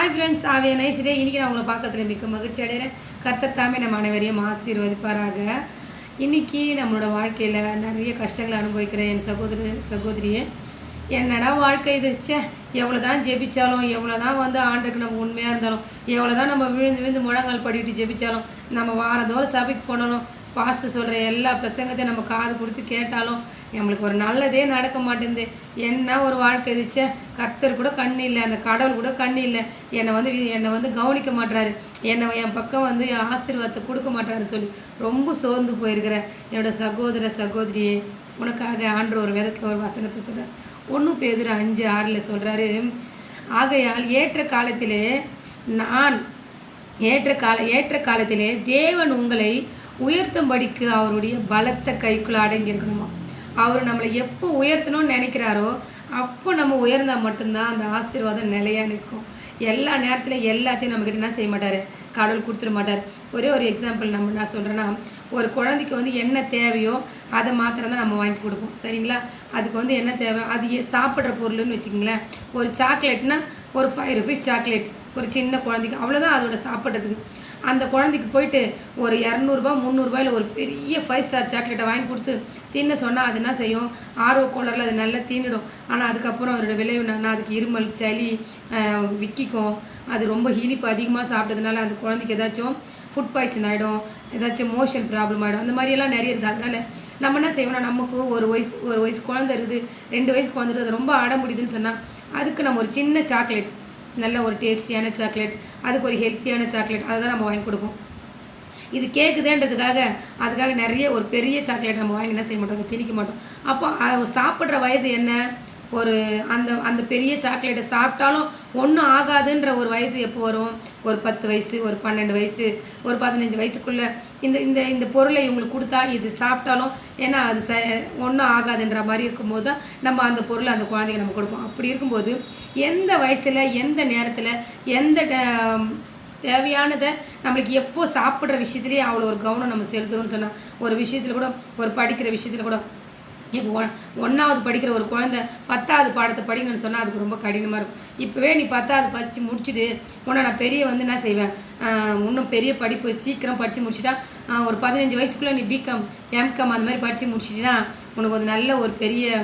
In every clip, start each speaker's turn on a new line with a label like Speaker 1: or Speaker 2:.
Speaker 1: Hi friends, have a nice day. இன்றைக்கி நான் உங்களை பார்க்கறதுல மிக்க மகிழ்ச்சி அடைகிறேன். கர்த்தர் தாமே நம்ம அனைவரையும் ஆசீர்வதிப்பாராக. இன்றைக்கி நம்மளோட வாழ்க்கையில் நிறைய கஷ்டங்களை அனுபவிக்கிற என் சகோதரியே, என்னடா வாழ்க்கை இது, எவ்வளோ தான் ஜெபிச்சாலும், எவ்வளோ தான் ஆண்டுக்கு நம்ம உண்மையாக இருந்தாலும், எவ்வளோ தான் நம்ம விழுந்து முழங்கால் படிட்டு ஜெபிச்சாலும், நம்ம வாரந்தோறும் சபைக்கு போனாலும், பாஸ்டர் சொல்கிற எல்லா பிரசங்கத்தையும் நம்ம காது கொடுத்து கேட்டாலும் நம்மளுக்கு ஒரு நல்லதே நடக்க மாட்டேங்குது. என்ன ஒரு வாழ்க்கை இதுச்சே, கர்த்தர் கூட கண்ணு இல்லை, அந்த கடவுள் கூட கண்ணு இல்லை, என்னை வந்து கவனிக்க மாட்டாரு, என் பக்கம் ஆசீர்வாதத்தை கொடுக்க மாட்டாருன்னு சொல்லி ரொம்ப சோர்ந்து போயிருக்கிற என்னோட சகோதரியே, உனக்காக ஆண்டவர் ஒரு வேதத்தில் ஒரு வசனத்தை சொல்கிறார். 1 பேதுரு 5:6 சொல்கிறாரு, ஆகையால் ஏற்ற காலத்திலே தேவன் உங்களை உயர்த்தும்படிக்கு அவருடைய பலத்த கைக்குள்ள அடங்கியிருக்கணுமா. அவர் நம்மளை எப்போ உயர்த்தணும்னு நினைக்கிறாரோ அப்போ நம்ம உயர்ந்தால் மட்டும்தான் அந்த ஆசீர்வாதம் நிலையாக நிற்கும். எல்லா நேரத்திலும் எல்லாத்தையும் நம்மக்கிட்ட என்ன செய்ய மாட்டார், கடவுள் கொடுத்துட மாட்டார். ஒரே ஒரு எக்ஸாம்பிள் நான் சொல்கிறேன்னா, ஒரு குழந்தைக்கு என்ன தேவையோ அதை மாத்திரம் தான் நம்ம வாங்கி கொடுப்போம், சரிங்களா. அதுக்கு என்ன தேவை, அது சாப்பிட்ற பொருள்னு வச்சுக்கிங்களேன். ஒரு சாக்லேட்னா ஒரு 5 rupees சாக்லேட் ஒரு சின்ன குழந்தைக்கு, அவ்வளோதான் அதோட சாப்பிட்றதுக்கு. அந்த குழந்தைக்கு போயிட்டு ஒரு 200 300 ஒரு பெரிய 5 star சாக்லேட்டை வாங்கி கொடுத்து தின்ன சொன்னால் அது என்ன செய்யும், ஆர்வ கோளரில் அது நல்லா தீண்டிடும். ஆனால் அதுக்கப்புறம் அதோட விளைவு என்னன்னா, அதுக்கு இருமல் சளி விக்கிக்கும். அது ரொம்ப இனிப்பு அதிகமாக சாப்பிட்டதுனால அந்த குழந்தைக்கு ஏதாச்சும் ஃபுட் பாய்சன் ஆகிடும், ஏதாச்சும் மோஷன் ப்ராப்ளம் ஆகிடும். அந்த மாதிரியெல்லாம் நிறைய இருக்குது. அதனால் நம்ம என்ன செய்வோம்னா, நமக்கு ஒரு வயசு குழந்தை இருக்குது, 2 வயசு குழந்தை இருக்குது, அது ரொம்ப அடம் முடியுதுன்னு சொன்னால் அதுக்கு நம்ம ஒரு சின்ன சாக்லேட், நல்ல ஒரு டேஸ்டியான சாக்லேட், அதுக்கு ஒரு ஹெல்த்தியான சாக்லேட், அதை தான் நம்ம வாங்கி கொடுப்போம். இது அதுக்காக நிறைய ஒரு பெரிய சாக்லேட் நம்ம வாங்கி என்ன செய்ய மாட்டோம், அதை திணிக்க மாட்டோம். அப்போ சாப்பிட்ற வயது என்ன, ஒரு அந்த பெரிய சாக்லேட்டை சாப்பிட்டாலும் ஒன்றும் ஆகாதுன்ற ஒரு வயது எப்போ வரும், ஒரு 10 வயசு, ஒரு 12 வயசு, ஒரு 15 வயசுக்குள்ளே இந்த பொருளை இவங்களுக்கு கொடுத்தா இது சாப்பிட்டாலும் ஏன்னா அது ஒன்றும் ஆகாதுன்ற மாதிரி இருக்கும்போது தான் நம்ம அந்த பொருளை அந்த குழந்தைங்க நம்ம கொடுப்போம். அப்படி இருக்கும்போது எந்த வயசில் எந்த நேரத்தில் எந்த தேவையானதை நம்மளுக்கு எப்போ சாப்பிட்ற விஷயத்துலேயே அவ்வளோ ஒரு கவனம் நம்ம செலுத்தணும்னு சொன்னால், ஒரு விஷயத்தில் கூட, ஒரு படிக்கிற விஷயத்தில் கூட, இப்போ 1வது படிக்கிற ஒரு குழந்தை 10வது பாடத்தை படிக்கணும்னு சொன்னால் அதுக்கு ரொம்ப கடினமாக இருக்கும். இப்போவே நீ 10வது படித்து முடிச்சுட்டு நான் பெரிய என்ன செய்வேன், இன்னும் பெரிய படிப்பு சீக்கிரம் படித்து முடிச்சுட்டா, ஒரு 15 வயசுக்குள்ளே நீ பிகாம் எம்காம் அந்த மாதிரி படித்து முடிச்சிட்டின்னா உனக்கு ஒரு நல்ல ஒரு பெரிய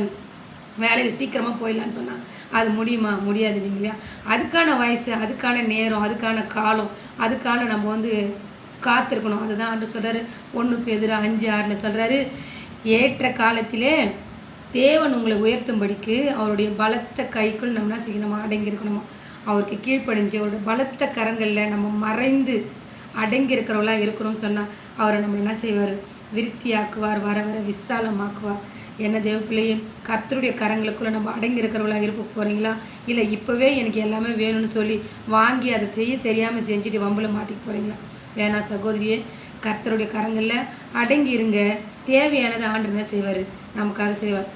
Speaker 1: வேலையில் சீக்கிரமாக போயிடலான்னு சொன்னால் அது முடியுமா, முடியாது இல்லைங்களா. அதுக்கான வயசு, அதுக்கான நேரம், அதுக்கான காலம், அதுக்கான நம்ம காத்திருக்கணும். அதுதான் ஆண்டு சொல்கிறாரு. 1 பேதுரு 5:6 சொல்கிறாரு, ஏற்ற காலத்திலே தேவன் உங்களை உயர்த்தும்படிக்கு அவருடைய பலத்த கைக்குள் நம்ம செய்யணுமா, அடங்கியிருக்கணுமா. அவருக்கு கீழ்ப்படிஞ்சு அவருடைய பலத்த கரங்களில் நம்ம மறைந்து அடங்கியிருக்கிறவளாக இருக்கணும்னு சொன்னால் அவரை நம்ம என்ன செய்வார், விருத்தியாக்குவார், வர வர விசாலமாக்குவார். என்ன தேவ பிள்ளையே, கர்த்தருடைய கரங்களுக்குள்ளே நம்ம அடங்கி இருக்கிறவளாக இருக்க போகிறீங்களா, இல்லை இப்போவே எனக்கு எல்லாமே வேணும்னு சொல்லி வாங்கி அதை செய்ய தெரியாமல் செஞ்சுட்டு வம்பில் மாட்டிக்க போகிறீங்களா. வேணாம் சகோதரியே, கர்த்தருடைய கரங்களில் அடங்கி இருங்க. தேவையானது ஆண்டு என்ன செய்வார், நமக்காக செய்வார்.